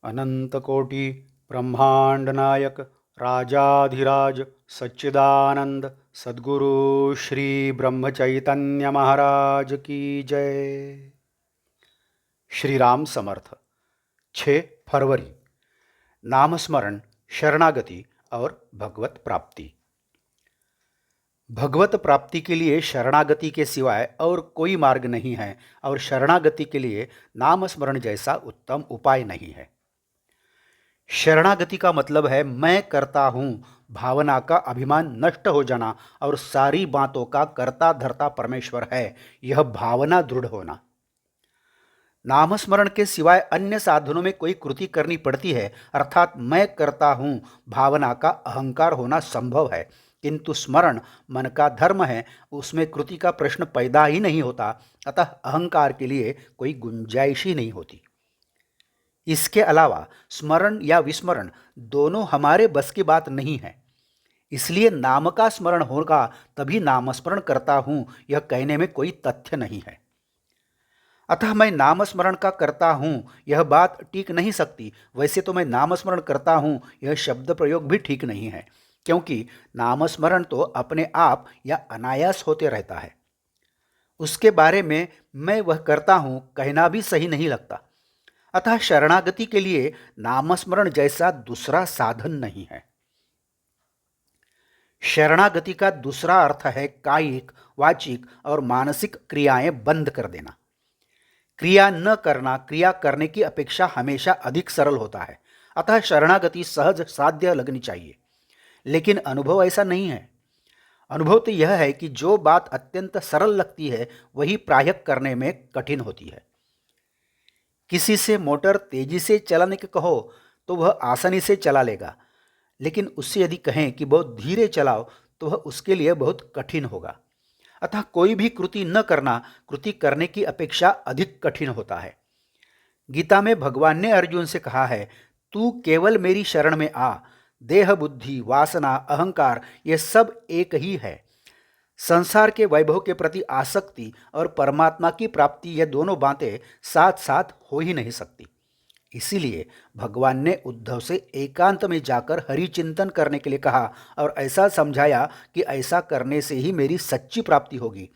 अनंतकोटि ब्रह्मांड नायक राजाधिराज सच्चिदानंद सद्गुरु श्री ब्रह्म चैतन्य महाराज की जय। श्री राम समर्थ। 6 फरवरी। नामस्मरण, शरणागति और भगवत प्राप्ति। भगवत प्राप्ति के लिए शरणागति के सिवाय और कोई मार्ग नहीं है और शरणागति के लिए नाम स्मरण जैसा उत्तम उपाय नहीं है। शरणागति का मतलब है मैं करता हूँ भावना का अभिमान नष्ट हो जाना और सारी बातों का कर्ता धर्ता परमेश्वर है, यह भावना दृढ़ होना। नामस्मरण के सिवाय अन्य साधनों में कोई कृति करनी पड़ती है, अर्थात मैं करता हूँ भावना का अहंकार होना संभव है, किंतु स्मरण मन का धर्म है, उसमें कृति का प्रश्न पैदा ही नहीं होता, अतः अहंकार के लिए कोई गुंजाइश ही नहीं होती। इसके अलावा स्मरण या विस्मरण दोनों हमारे बस की बात नहीं है, इसलिए नाम का स्मरण होगा तभी नामस्मरण करता हूँ यह कहने में कोई तथ्य नहीं है। अतः मैं नामस्मरण का करता हूँ यह बात ठीक नहीं सकती। वैसे तो मैं नामस्मरण करता हूँ यह शब्द प्रयोग भी ठीक नहीं है, क्योंकि नामस्मरण तो अपने आप या अनायास होते रहता है। उसके बारे में मैं वह करता हूँ कहना भी सही नहीं लगता। अतः शरणागति के लिए नामस्मरण जैसा दूसरा साधन नहीं है। शरणागति का दूसरा अर्थ है कायिक, वाचिक और मानसिक क्रियाएं बंद कर देना। क्रिया न करना क्रिया करने की अपेक्षा हमेशा अधिक सरल होता है, अतः शरणागति सहज साध्य लगनी चाहिए। लेकिन अनुभव ऐसा नहीं है। अनुभव तो यह है कि जो बात अत्यंत सरल लगती है वही प्रायः करने में कठिन होती है। किसी से मोटर तेजी से चलाने को कहो तो वह आसानी से चला लेगा, लेकिन उससे यदि कहें कि बहुत धीरे चलाओ तो वह उसके लिए बहुत कठिन होगा। अतः कोई भी कृति न करना कृति करने की अपेक्षा अधिक कठिन होता है। गीता में भगवान ने अर्जुन से कहा है, तू केवल मेरी शरण में आ, देह बुद्धि वासना अहंकार ये सब एक ही है। संसार के वैभव के प्रति आसक्ति और परमात्मा की प्राप्ति ये दोनों बातें साथ साथ हो ही नहीं सकती। इसीलिए भगवान ने उद्धव से एकांत में जाकर हरि चिंतन करने के लिए कहा और ऐसा समझाया कि ऐसा करने से ही मेरी सच्ची प्राप्ति होगी।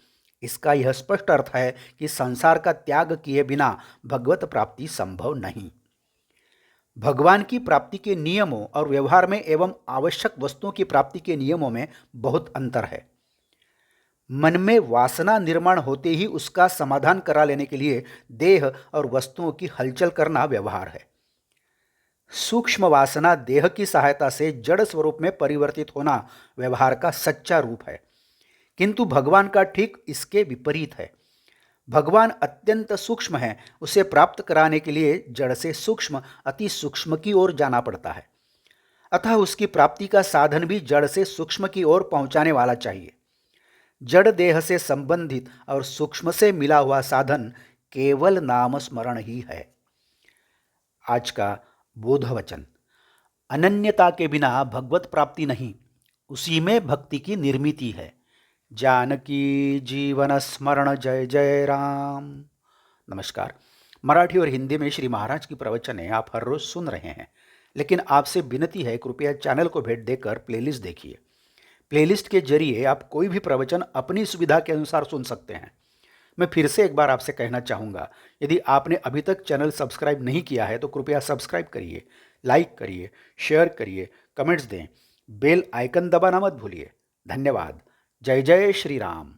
इसका यह स्पष्ट अर्थ है कि संसार का त्याग किए बिना भगवत प्राप्ति संभव नहीं। भगवान की प्राप्ति के नियमों और व्यवहार में एवं आवश्यक वस्तुओं की प्राप्ति के नियमों में बहुत अंतर है। मन में वासना निर्माण होते ही उसका समाधान करा लेने के लिए देह और वस्तुओं की हलचल करना व्यवहार है। सूक्ष्म वासना देह की सहायता से जड़ स्वरूप में परिवर्तित होना व्यवहार का सच्चा रूप है, किंतु भगवान का ठीक इसके विपरीत है। भगवान अत्यंत सूक्ष्म है, उसे प्राप्त कराने के लिए जड़ से सूक्ष्म अति सूक्ष्म की ओर जाना पड़ता है। अतः उसकी प्राप्ति का साधन भी जड़ से सूक्ष्म की ओर पहुंचाने वाला चाहिए। जड़ देह से संबंधित और सूक्ष्म से मिला हुआ साधन केवल नाम स्मरण ही है। आज का बोध वचन, अनन्यता के बिना भगवत प्राप्ति नहीं, उसी में भक्ति की निर्मिति है। जानकी जीवन स्मरण जय जय राम। नमस्कार। मराठी और हिंदी में श्री महाराज की प्रवचनें आप हर रोज सुन रहे हैं, लेकिन आपसे विनती है कृपया चैनल को भेंट देकर प्लेलिस्ट देखिए। प्लेलिस्ट के जरिए आप कोई भी प्रवचन अपनी सुविधा के अनुसार सुन सकते हैं। मैं फिर से एक बार आपसे कहना चाहूँगा, यदि आपने अभी तक चैनल सब्सक्राइब नहीं किया है तो कृपया सब्सक्राइब करिए, लाइक करिए, शेयर करिए, कमेंट्स दें, बेल आइकन दबाना मत भूलिए। धन्यवाद। जय जय श्री राम।